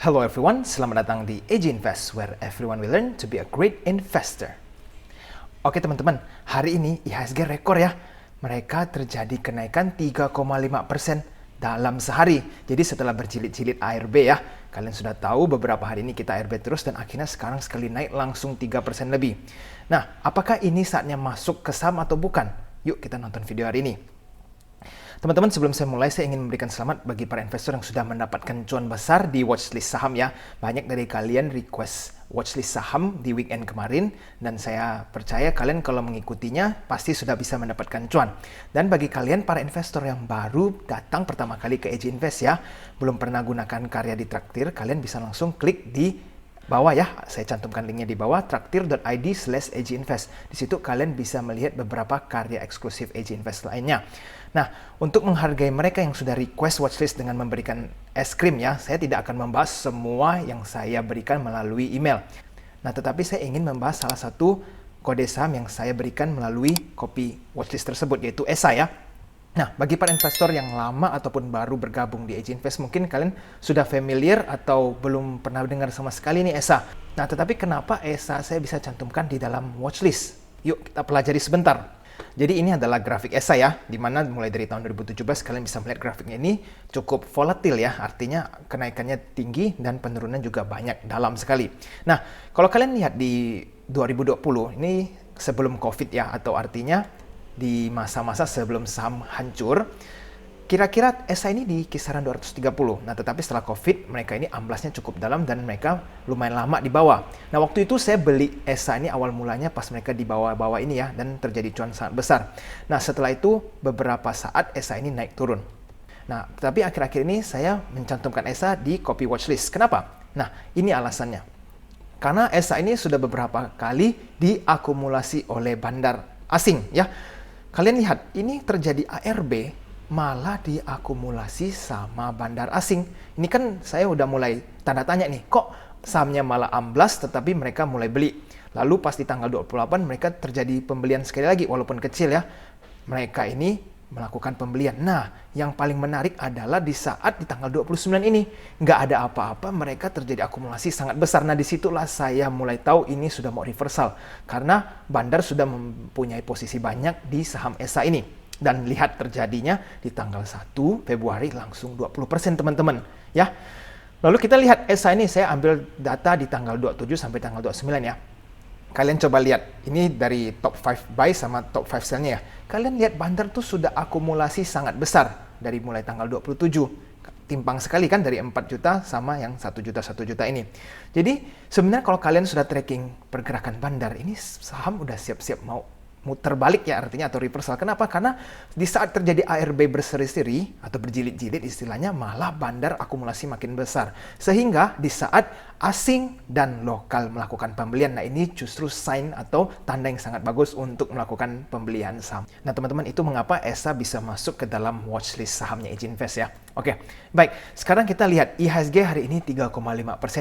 Hello everyone, selamat datang di AG Invest, where everyone will learn to be a great investor. Oke teman-teman, hari ini IHSG rekor ya. Mereka terjadi kenaikan 3,5% dalam sehari. Jadi setelah berjilid-jilid ARB ya, kalian sudah tahu beberapa hari ini kita ARB terus dan akhirnya sekarang sekali naik langsung 3% lebih. Nah, apakah ini saatnya masuk ke saham atau bukan? Yuk kita nonton video hari ini. Teman-teman, sebelum saya mulai, saya ingin memberikan selamat bagi para investor yang sudah mendapatkan cuan besar di watchlist saham ya. Banyak dari kalian request watchlist saham di weekend kemarin, dan saya percaya kalian kalau mengikutinya pasti sudah bisa mendapatkan cuan. Dan bagi kalian para investor yang baru datang pertama kali ke AG Invest ya, belum pernah gunakan karya di Traktir, kalian bisa langsung klik di bawah ya, saya cantumkan linknya di bawah, traktir.id/aginvest. Di situ kalian bisa melihat beberapa karya eksklusif AG Invest lainnya. Nah, untuk menghargai mereka yang sudah request watchlist dengan memberikan es krim ya, saya tidak akan membahas semua yang saya berikan melalui email. Nah, tetapi saya ingin membahas salah satu kode saham yang saya berikan melalui kopi watchlist tersebut, yaitu ESA ya. Nah, bagi para investor yang lama ataupun baru bergabung di AG Invest, mungkin kalian sudah familiar atau belum pernah dengar sama sekali nih ESA. Nah, tetapi kenapa ESA saya bisa cantumkan di dalam watchlist? Yuk kita pelajari sebentar. Jadi ini adalah grafik ESA ya, di mana mulai dari tahun 2017 kalian bisa melihat grafiknya ini cukup volatil ya, artinya kenaikannya tinggi dan penurunan juga banyak, dalam sekali. Nah, kalau kalian lihat di 2020, ini sebelum COVID ya, atau artinya di masa-masa sebelum saham hancur, kira-kira ESA ini di kisaran 230. Nah, tetapi setelah COVID, mereka ini amblasnya cukup dalam dan mereka lumayan lama di bawah. Nah, waktu itu saya beli ESA ini awal mulanya pas mereka di bawah-bawah ini ya, dan terjadi cuan sangat besar. Nah, setelah itu beberapa saat ESA ini naik turun. Nah, tetapi akhir-akhir ini saya mencantumkan ESA di copy watchlist. Kenapa? Nah, ini alasannya. Karena ESA ini sudah beberapa kali diakumulasi oleh bandar asing ya. Kalian lihat, ini terjadi ARB malah diakumulasi sama bandar asing. Ini kan saya udah mulai tanda tanya nih, kok sahamnya malah amblas tetapi mereka mulai beli. Lalu pas di tanggal 28 mereka terjadi pembelian sekali lagi, walaupun kecil ya. Mereka ini melakukan pembelian. Nah, yang paling menarik adalah di saat di tanggal 29 ini, nggak ada apa-apa, mereka terjadi akumulasi sangat besar. Nah, disitulah saya mulai tahu ini sudah mau reversal. Karena bandar sudah mempunyai posisi banyak di saham ESA ini. Dan lihat terjadinya di tanggal 1 Februari langsung 20% teman-teman. Ya. Lalu kita lihat ESA ini, saya ambil data di tanggal 27 sampai tanggal 29 ya. Kalian coba lihat, ini dari top 5 buy sama top 5 sell-nya ya. Kalian lihat bandar tuh sudah akumulasi sangat besar dari mulai tanggal 27. Timpang sekali kan dari 4 juta sama yang 1 juta ini. Jadi sebenarnya kalau kalian sudah tracking pergerakan bandar, ini saham udah siap-siap mau muter balik ya, artinya, atau reversal. Kenapa? Karena di saat terjadi ARB berseri-seri atau berjilid-jilid istilahnya, malah bandar akumulasi makin besar. Sehingga di saat asing dan lokal melakukan pembelian, nah ini justru sign atau tanda yang sangat bagus untuk melakukan pembelian saham. Nah teman-teman, itu mengapa ESA bisa masuk ke dalam watchlist sahamnya AG Invest ya. Oke, baik. Sekarang kita lihat IHSG hari ini 3,5%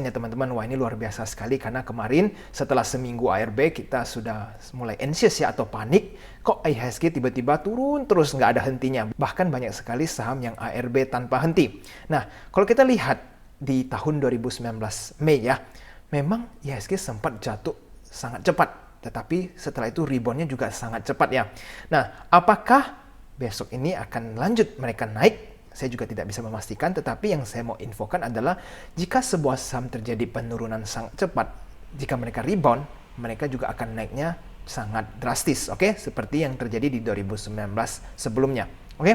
ya teman-teman. Wah, ini luar biasa sekali karena kemarin setelah seminggu ARB kita sudah mulai anxious ya, atau panik. Kok IHSG tiba-tiba turun terus nggak ada hentinya. Bahkan banyak sekali saham yang ARB tanpa henti. Nah, kalau kita lihat di tahun 2019 Mei ya, memang IHSG sempat jatuh sangat cepat. Tetapi setelah itu reboundnya juga sangat cepat ya. Nah, apakah besok ini akan lanjut mereka naik? Saya juga tidak bisa memastikan, tetapi yang saya mau infokan adalah jika sebuah saham terjadi penurunan sangat cepat, jika mereka rebound, mereka juga akan naiknya sangat drastis, oke? Seperti yang terjadi di 2019 sebelumnya, oke?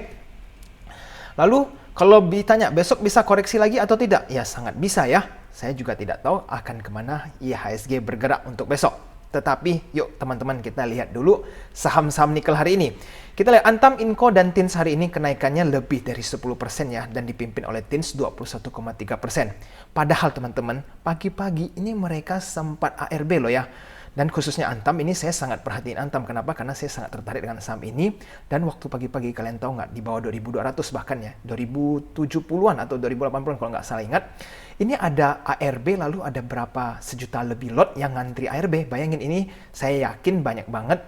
Lalu, kalau ditanya besok bisa koreksi lagi atau tidak? Ya, sangat bisa ya. Saya juga tidak tahu akan kemana IHSG bergerak untuk besok. Tetapi yuk teman-teman, kita lihat dulu saham-saham nikel hari ini. Kita lihat Antam, Inco, dan Tins hari ini kenaikannya lebih dari 10% ya, dan dipimpin oleh Tins 21,3%. Padahal teman-teman, pagi-pagi ini mereka sempat ARB loh ya. Dan khususnya Antam ini saya sangat perhatiin Antam. Kenapa? Karena saya sangat tertarik dengan saham ini. Dan waktu pagi-pagi kalian tahu nggak, di bawah 2.200 bahkan ya, 2070-an atau 2080-an kalau nggak salah ingat. Ini ada ARB, lalu ada berapa sejuta lebih lot yang ngantri ARB. Bayangin, ini saya yakin banyak banget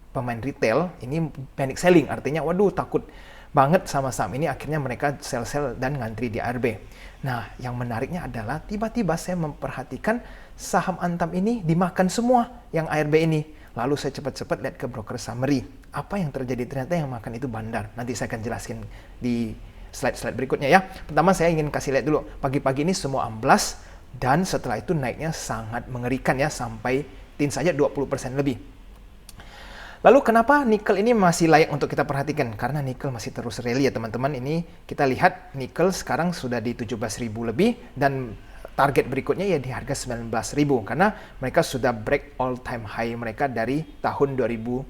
pemain retail ini panic selling, artinya waduh takut banget sama saham ini, akhirnya mereka sell dan ngantri di ARB. Nah, yang menariknya adalah tiba-tiba saya memperhatikan saham Antam ini dimakan semua yang ARB ini. Lalu saya cepat-cepat lihat ke broker summary. Apa yang terjadi? Ternyata yang makan itu Bandar. Nanti saya akan jelaskan di slide-slide berikutnya ya. Pertama saya ingin kasih lihat dulu. Pagi-pagi ini semua amblas dan setelah itu naiknya sangat mengerikan ya, sampai tin saja 20% lebih. Lalu kenapa nikel ini masih layak untuk kita perhatikan? Karena nikel masih terus rally ya teman-teman. Ini kita lihat nikel sekarang sudah di 17.000 lebih dan target berikutnya ya di harga 19.000 karena mereka sudah break all time high mereka dari tahun 2019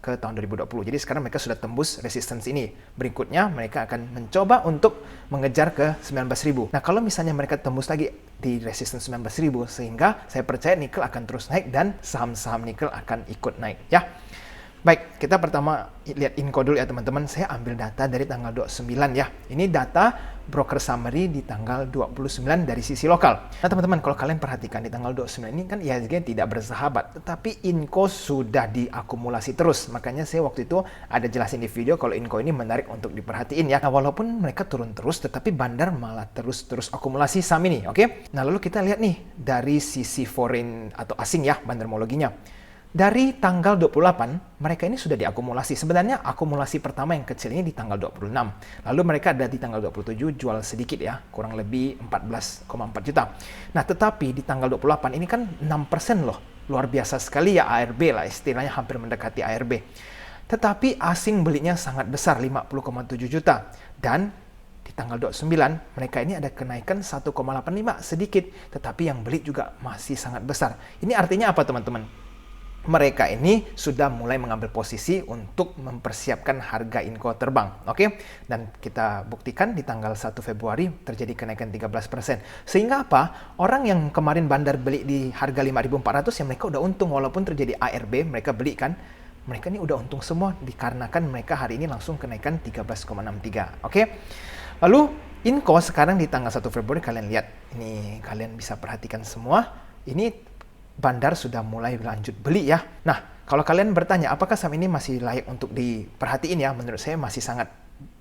ke tahun 2020. Jadi sekarang mereka sudah tembus resistance ini. Berikutnya mereka akan mencoba untuk mengejar ke 19.000. Nah, kalau misalnya mereka tembus lagi di resistance 19.000, sehingga saya percaya nikel akan terus naik dan saham-saham nikel akan ikut naik ya. Baik, kita pertama lihat Inco dulu ya teman-teman. Saya ambil data dari tanggal 29 ya. Ini data broker summary di tanggal 29 dari sisi lokal. Nah teman-teman, kalau kalian perhatikan di tanggal 29 ini kan IHSG tidak bersahabat, tetapi Inco sudah diakumulasi terus. Makanya saya waktu itu ada jelasin di video kalau Inco ini menarik untuk diperhatiin ya. Nah, walaupun mereka turun terus, tetapi Bandar malah terus akumulasi saham ini, oke? Nah, lalu kita lihat nih dari sisi foreign atau asing ya, bandarmologinya. Dari tanggal 28, mereka ini sudah diakumulasi. Sebenarnya akumulasi pertama yang kecil ini di tanggal 26. Lalu mereka ada di tanggal 27 jual sedikit ya, kurang lebih 14,4 juta. Nah, tetapi di tanggal 28 ini kan 6% loh. Luar biasa sekali ya ARB lah, istilahnya hampir mendekati ARB. Tetapi asing belinya sangat besar, 50,7 juta. Dan di tanggal 29, mereka ini ada kenaikan 1,85 sedikit. Tetapi yang beli juga masih sangat besar. Ini artinya apa teman-teman? Mereka ini sudah mulai mengambil posisi untuk mempersiapkan harga Inco terbang, oke? Dan kita buktikan di tanggal 1 Februari terjadi kenaikan 13%. Sehingga apa? Orang yang kemarin Bandar beli di harga 5.400 ya mereka udah untung walaupun terjadi ARB, mereka beli kan. Mereka ini udah untung semua dikarenakan mereka hari ini langsung kenaikan 13,63, oke? Lalu Inco sekarang di tanggal 1 Februari kalian lihat. Ini kalian bisa perhatikan semua. Ini Bandar sudah mulai lanjut beli ya. Nah, kalau kalian bertanya apakah saham ini masih layak untuk diperhatiin ya, menurut saya masih sangat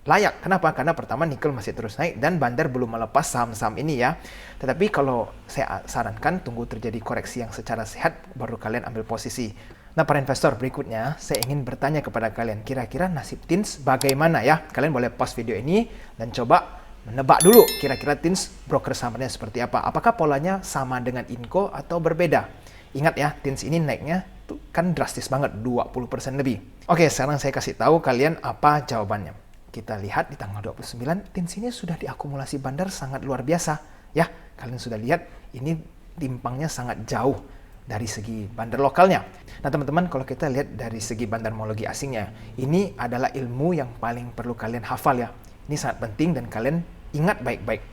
layak. Kenapa? Karena pertama nikel masih terus naik dan Bandar belum melepas saham-saham ini ya. Tetapi kalau saya sarankan tunggu terjadi koreksi yang secara sehat baru kalian ambil posisi. Nah, para investor berikutnya saya ingin bertanya kepada kalian, kira-kira nasib TINS bagaimana ya? Kalian boleh pause video ini dan coba menebak dulu kira-kira TINS broker sahamnya seperti apa. Apakah polanya sama dengan Inco atau berbeda? Ingat ya, TINS ini naiknya tuh kan drastis banget, 20% lebih. Oke, sekarang saya kasih tahu kalian apa jawabannya. Kita lihat di tanggal 29, TINS ini sudah diakumulasi Bandar sangat luar biasa. Ya, kalian sudah lihat ini timpangnya sangat jauh dari segi Bandar lokalnya. Nah teman-teman, kalau kita lihat dari segi bandarmologi asingnya, ini adalah ilmu yang paling perlu kalian hafal ya. Ini sangat penting dan kalian ingat baik-baik.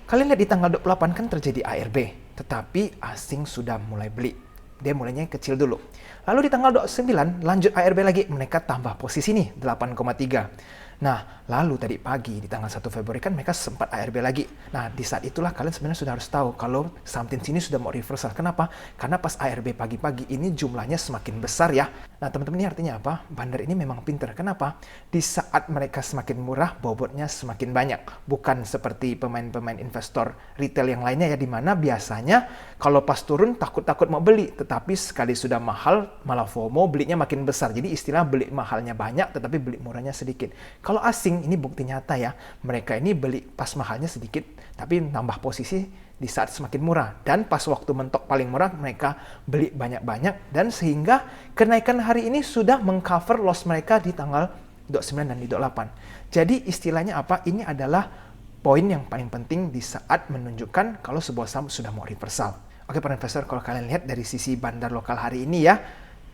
Kalian lihat di tanggal 28 kan terjadi ARB, tetapi asing sudah mulai beli. Dia mulainya kecil dulu. Lalu di tanggal 29 lanjut ARB lagi, mereka tambah posisi nih 8,3. Nah, lalu tadi pagi di tanggal 1 Februari kan mereka sempat ARB lagi. Nah, di saat itulah kalian sebenarnya sudah harus tahu kalau saham TINS ini sudah mau reversal. Kenapa? Karena pas ARB pagi-pagi ini jumlahnya semakin besar ya. Nah, teman-teman ini artinya apa? Bandar ini memang pinter. Kenapa? Di saat mereka semakin murah, bobotnya semakin banyak. Bukan seperti pemain-pemain investor retail yang lainnya ya, di mana biasanya kalau pas turun takut-takut mau beli. Tetapi sekali sudah mahal, malah FOMO, belinya makin besar. Jadi istilah beli mahalnya banyak, tetapi beli murahnya sedikit. Kalau asing, ini bukti nyata ya, mereka ini beli pas mahalnya sedikit, tapi nambah posisi di saat semakin murah. Dan pas waktu mentok paling murah, mereka beli banyak-banyak, dan sehingga kenaikan hari ini sudah mengcover loss mereka di tanggal 29 dan di 28. Jadi istilahnya apa? Ini adalah poin yang paling penting di saat menunjukkan kalau sebuah saham sudah mau reversal. Oke para investor, kalau kalian lihat dari sisi bandar lokal hari ini ya,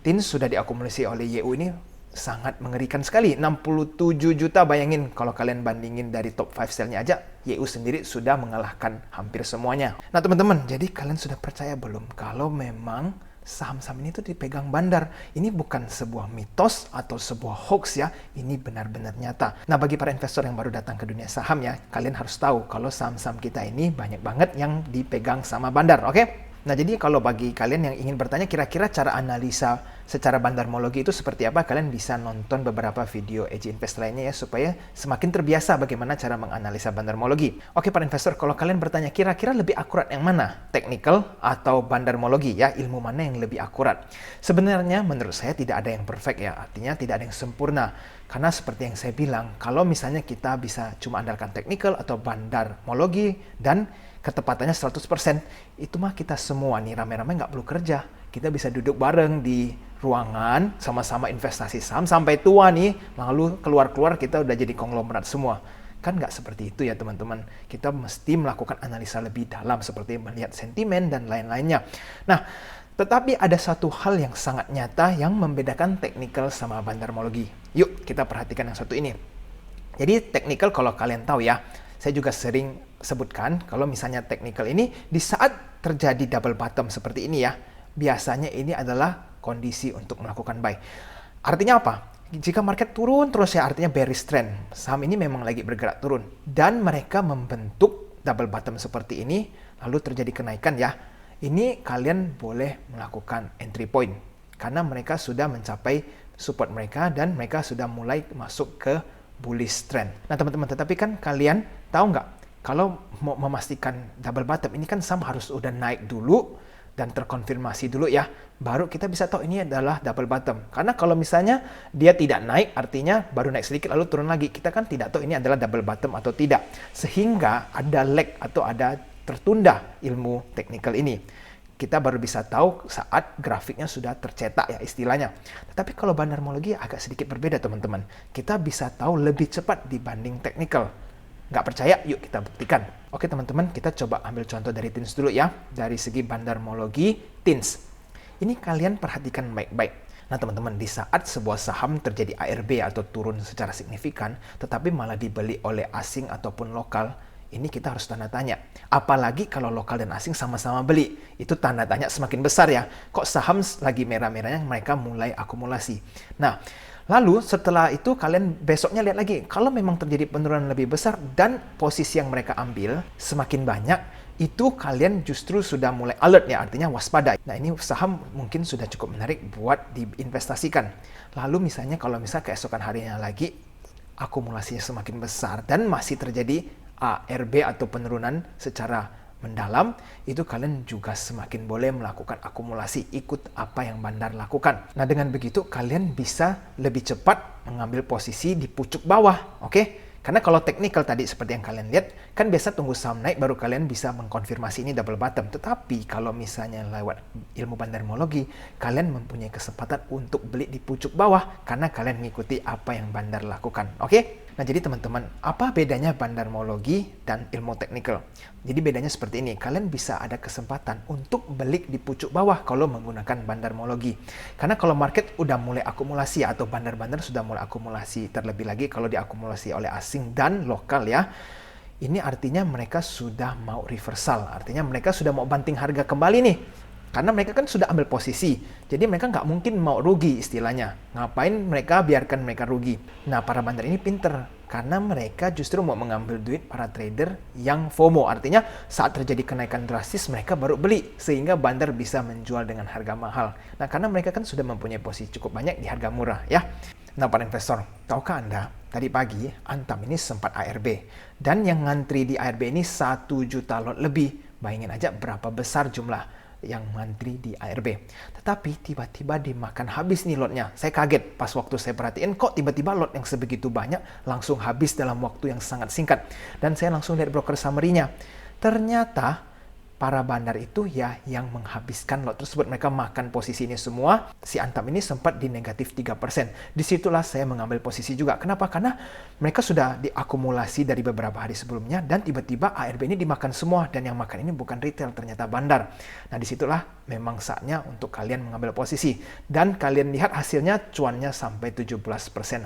TINS sudah diakumulasi oleh YU ini sangat mengerikan sekali. 67 juta, bayangin kalau kalian bandingin dari top 5 sell-nya aja, YU sendiri sudah mengalahkan hampir semuanya. Nah teman-teman, jadi kalian sudah percaya belum kalau memang saham-saham ini tuh dipegang Bandar? Ini bukan sebuah mitos atau sebuah hoax ya, ini benar-benar nyata. Nah bagi para investor yang baru datang ke dunia saham ya, kalian harus tahu kalau saham-saham kita ini banyak banget yang dipegang sama Bandar, oke? Nah jadi kalau bagi kalian yang ingin bertanya kira-kira cara analisa secara bandarmologi itu seperti apa, kalian bisa nonton beberapa video AJ Invest lainnya ya, supaya semakin terbiasa bagaimana cara menganalisa bandarmologi. Oke para investor, kalau kalian bertanya kira-kira lebih akurat yang mana? Technical atau bandarmologi ya, ilmu mana yang lebih akurat? Sebenarnya menurut saya tidak ada yang perfect ya, artinya tidak ada yang sempurna. Karena seperti yang saya bilang, kalau misalnya kita bisa cuma andalkan technical atau bandarmologi dan ketepatannya 100%, itu mah kita semua nih rame-rame nggak perlu kerja. Kita bisa duduk bareng di ruangan, sama-sama investasi saham sampai tua nih, lalu keluar-keluar kita udah jadi konglomerat semua. Kan nggak seperti itu ya teman-teman. Kita mesti melakukan analisa lebih dalam, seperti melihat sentimen dan lain-lainnya. Nah, tetapi ada satu hal yang sangat nyata yang membedakan technical sama bandarmologi. Yuk kita perhatikan yang satu ini. Jadi technical kalau kalian tahu ya, saya juga sering sebutkan kalau misalnya technical ini di saat terjadi double bottom seperti ini ya, biasanya ini adalah kondisi untuk melakukan buy. Artinya apa? Jika market turun terus ya, artinya bearish trend. Saham ini memang lagi bergerak turun dan mereka membentuk double bottom seperti ini, lalu terjadi kenaikan ya. Ini kalian boleh melakukan entry point karena mereka sudah mencapai support mereka dan mereka sudah mulai masuk ke bullish trend. Nah teman-teman, tetapi kan kalian tahu nggak, kalau mau memastikan double bottom ini kan saham harus udah naik dulu dan terkonfirmasi dulu ya, baru kita bisa tahu ini adalah double bottom. Karena kalau misalnya dia tidak naik, artinya baru naik sedikit lalu turun lagi, kita kan tidak tahu ini adalah double bottom atau tidak. Sehingga ada lag atau ada tertunda ilmu technical ini. Kita baru bisa tahu saat grafiknya sudah tercetak ya istilahnya. Tetapi kalau bandarmologi agak sedikit berbeda teman-teman. Kita bisa tahu lebih cepat dibanding technical. Nggak percaya? Yuk kita buktikan. Oke teman-teman, kita coba ambil contoh dari TINS dulu ya. Dari segi bandarmologi TINS. Ini kalian perhatikan baik-baik. Nah teman-teman, di saat sebuah saham terjadi ARB atau turun secara signifikan, tetapi malah dibeli oleh asing ataupun lokal, ini kita harus tanda tanya. Apalagi kalau lokal dan asing sama-sama beli. Itu tanda tanya semakin besar ya. Kok saham lagi merah-merahnya mereka mulai akumulasi. Nah, lalu setelah itu kalian besoknya lihat lagi. Kalau memang terjadi penurunan lebih besar dan posisi yang mereka ambil semakin banyak, itu kalian justru sudah mulai alert ya, artinya waspada. Nah ini saham mungkin sudah cukup menarik buat diinvestasikan. Lalu misalnya kalau keesokan harinya lagi akumulasinya semakin besar dan masih terjadi ARB atau penurunan secara mendalam, itu kalian juga semakin boleh melakukan akumulasi, ikut apa yang bandar lakukan. Nah dengan begitu kalian bisa lebih cepat mengambil posisi di pucuk bawah, oke? Karena kalau technical tadi seperti yang kalian lihat, kan biasa tunggu saham naik baru kalian bisa mengkonfirmasi ini double bottom. Tetapi kalau misalnya lewat ilmu bandarmologi, kalian mempunyai kesempatan untuk beli di pucuk bawah karena kalian mengikuti apa yang bandar lakukan. Oke? Nah jadi teman-teman, apa bedanya bandarmologi dan ilmu technical? Jadi bedanya seperti ini, kalian bisa ada kesempatan untuk beli di pucuk bawah kalau menggunakan bandarmologi. Karena kalau market udah mulai akumulasi atau bandar-bandar sudah mulai akumulasi, terlebih lagi kalau diakumulasi oleh asing dan lokal ya, ini artinya mereka sudah mau reversal, artinya mereka sudah mau banting harga kembali nih. Karena mereka kan sudah ambil posisi, jadi mereka nggak mungkin mau rugi istilahnya. Ngapain mereka biarkan mereka rugi? Nah, para bandar ini pinter, karena mereka justru mau mengambil duit para trader yang FOMO. Artinya saat terjadi kenaikan drastis, mereka baru beli, sehingga bandar bisa menjual dengan harga mahal. Nah, karena mereka kan sudah mempunyai posisi cukup banyak di harga murah ya. Nah, para investor, tahukah Anda, tadi pagi Antam ini sempat ARB. Dan yang ngantri di ARB ini 1 juta lot lebih. Bayangin aja berapa besar jumlah yang ngantri di ARB. Tetapi tiba-tiba dimakan habis nih lotnya. Saya kaget pas waktu saya perhatiin, kok tiba-tiba lot yang sebegitu banyak langsung habis dalam waktu yang sangat singkat. Dan saya langsung lihat broker summary-nya. Ternyata para bandar itu ya yang menghabiskan lot tersebut. Mereka makan posisi ini semua. Si Antam ini sempat di negatif 3%. Disitulah saya mengambil posisi juga. Kenapa? Karena mereka sudah diakumulasi dari beberapa hari sebelumnya dan tiba-tiba ARB ini dimakan semua. Dan yang makan ini bukan retail, ternyata bandar. Nah disitulah memang saatnya untuk kalian mengambil posisi. Dan kalian lihat hasilnya cuannya sampai 17%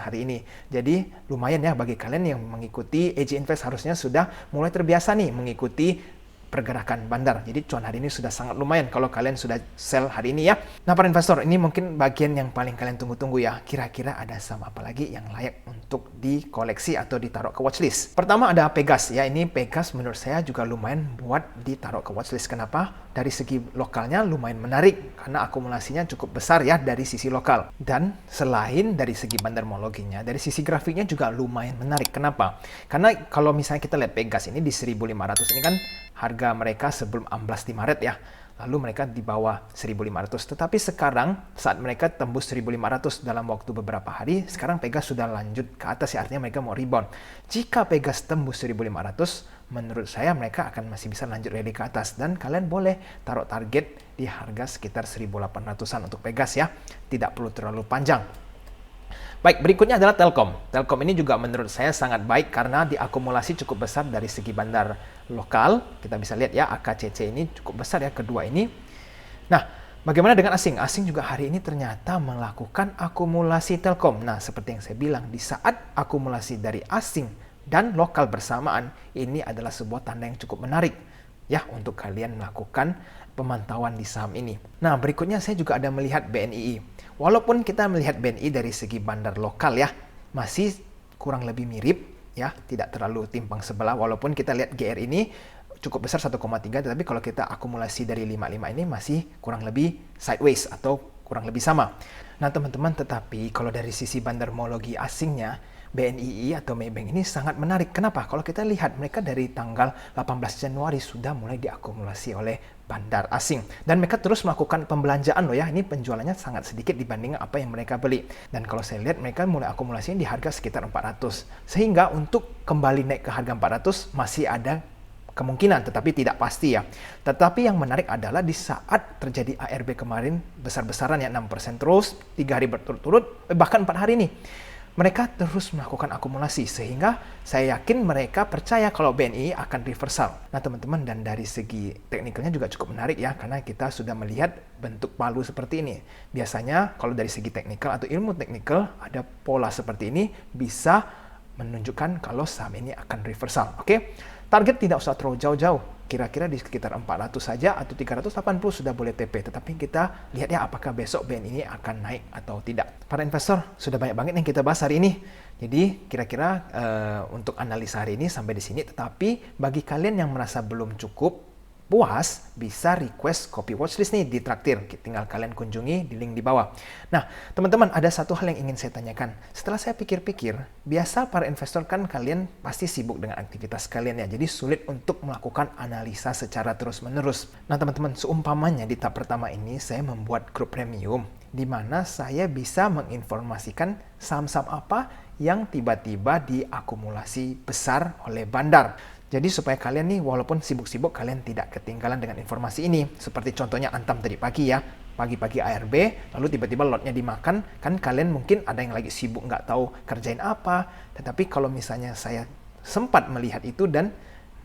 hari ini. Jadi lumayan ya bagi kalian yang mengikuti AJ Invest, harusnya sudah mulai terbiasa nih mengikuti pergerakan bandar. Jadi cuan hari ini sudah sangat lumayan kalau kalian sudah sell hari ini ya. Nah, para investor, ini mungkin bagian yang paling kalian tunggu-tunggu ya. Kira-kira ada saham apa lagi yang layak untuk dikoleksi atau ditaruh ke watchlist? Pertama ada Pegas ya. Ini Pegas menurut saya juga lumayan buat ditaruh ke watchlist. Kenapa? Dari segi lokalnya lumayan menarik karena akumulasinya cukup besar ya dari sisi lokal. Dan selain dari segi bandarmologinya, dari sisi grafiknya juga lumayan menarik. Kenapa? Karena kalau misalnya kita lihat Pegas ini di 1.500 ini kan harga mereka sebelum amblas di Maret ya. Lalu mereka di bawah 1.500. Tetapi sekarang saat mereka tembus 1.500 dalam waktu beberapa hari, sekarang Pegas sudah lanjut ke atas ya, artinya mereka mau rebound. Jika Pegas tembus 1.500, menurut saya mereka akan masih bisa lanjut rally ke atas. Dan kalian boleh taruh target di harga sekitar 1.800-an untuk Pegas ya. Tidak perlu terlalu panjang. Baik, berikutnya adalah Telkom. Telkom ini juga menurut saya sangat baik karena diakumulasi cukup besar dari segi bandar lokal. Kita bisa lihat ya, AKCC ini cukup besar ya, kedua ini. Nah, bagaimana dengan asing? Asing juga hari ini ternyata melakukan akumulasi Telkom. Nah, seperti yang saya bilang, di saat akumulasi dari asing dan lokal bersamaan, ini adalah sebuah tanda yang cukup menarik ya untuk kalian melakukan pemantauan di saham ini. Nah, berikutnya saya juga ada melihat BNII. Walaupun kita melihat BNI dari segi bandar lokal ya, masih kurang lebih mirip ya, tidak terlalu timpang sebelah. Walaupun kita lihat GR ini cukup besar 1,3, tetapi kalau kita akumulasi dari 55 ini masih kurang lebih sideways atau kurang lebih sama. Nah, teman-teman, tetapi kalau dari sisi bandarmologi asingnya, BNII atau Maybank ini sangat menarik. Kenapa? Kalau kita lihat mereka dari tanggal 18 Januari sudah mulai diakumulasi oleh bandar asing. Dan mereka terus melakukan pembelanjaan loh ya. Ini penjualannya sangat sedikit dibanding apa yang mereka beli. Dan kalau saya lihat mereka mulai akumulasinya di harga sekitar 400. Sehingga untuk kembali naik ke harga 400 masih ada kemungkinan, tetapi tidak pasti ya. Tetapi yang menarik adalah di saat terjadi ARB kemarin besar-besaran ya, 6% terus, 3 hari berturut-turut, bahkan 4 hari nih. Mereka terus melakukan akumulasi sehingga saya yakin mereka percaya kalau BNI akan reversal. Nah, teman-teman, dan dari segi teknikalnya juga cukup menarik ya, karena kita sudah melihat bentuk palu seperti ini. Biasanya kalau dari segi teknikal atau ilmu teknikal ada pola seperti ini bisa menunjukkan kalau saham ini akan reversal. Oke? Target tidak usah terlalu jauh-jauh. Kira-kira di sekitar 400 saja atau 380 sudah boleh TP. Tetapi kita lihat ya apakah besok BNI ini akan naik atau tidak. Para investor, sudah banyak banget yang kita bahas hari ini. Jadi kira-kira untuk analisa hari ini sampai di sini. Tetapi bagi kalian yang merasa belum cukup puas, bisa request copy watchlist nih di Traktir. Tinggal kalian kunjungi di link di bawah. Nah, teman-teman, ada satu hal yang ingin saya tanyakan. Setelah saya pikir-pikir, biasa para investor kan kalian pasti sibuk dengan aktivitas kalian ya. Jadi sulit untuk melakukan analisa secara terus-menerus. Nah, teman-teman, seumpamanya di tahap pertama ini saya membuat grup premium di mana saya bisa menginformasikan saham-saham apa yang tiba-tiba diakumulasi besar oleh bandar. Jadi supaya kalian nih walaupun sibuk-sibuk kalian tidak ketinggalan dengan informasi ini. Seperti contohnya Antam tadi pagi ya. Pagi-pagi ARB, lalu tiba-tiba lotnya dimakan. Kan kalian mungkin ada yang lagi sibuk nggak tahu kerjain apa. Tetapi kalau misalnya saya sempat melihat itu dan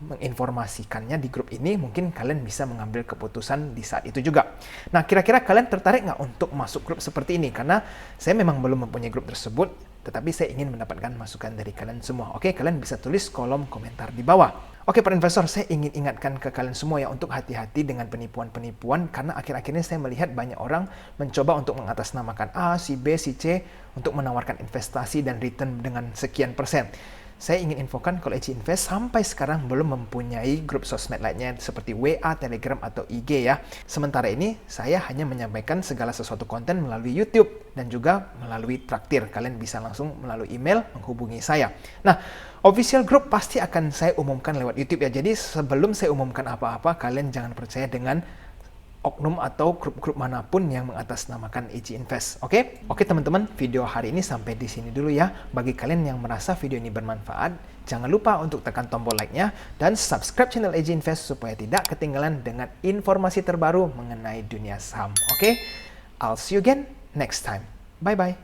menginformasikannya di grup ini, mungkin kalian bisa mengambil keputusan di saat itu juga. Nah, kira-kira kalian tertarik nggak untuk masuk grup seperti ini? Karena saya memang belum mempunyai grup tersebut, tetapi saya ingin mendapatkan masukan dari kalian semua. Oke, kalian bisa tulis kolom komentar di bawah. Oke, para investor, saya ingin ingatkan ke kalian semua ya untuk hati-hati dengan penipuan-penipuan karena akhir-akhir ini saya melihat banyak orang mencoba untuk mengatasnamakan A, si B, si C untuk menawarkan investasi dan return dengan sekian persen. Saya ingin infokan kalau EJ Invest sampai sekarang belum mempunyai grup sosmed lainnya seperti WA, Telegram, atau IG ya. Sementara ini saya hanya menyampaikan segala sesuatu konten melalui YouTube dan juga melalui Traktir. Kalian bisa langsung melalui email menghubungi saya. Nah, official group pasti akan saya umumkan lewat YouTube ya. Jadi sebelum saya umumkan apa-apa, kalian jangan percaya dengan oknum atau grup-grup manapun yang mengatasnamakan EJ Invest. Oke, teman-teman, video hari ini sampai di sini dulu ya. Bagi kalian yang merasa video ini bermanfaat, jangan lupa untuk tekan tombol like-nya dan subscribe channel EJ Invest supaya tidak ketinggalan dengan informasi terbaru mengenai dunia saham. Oke, I'll see you again next time. Bye-bye.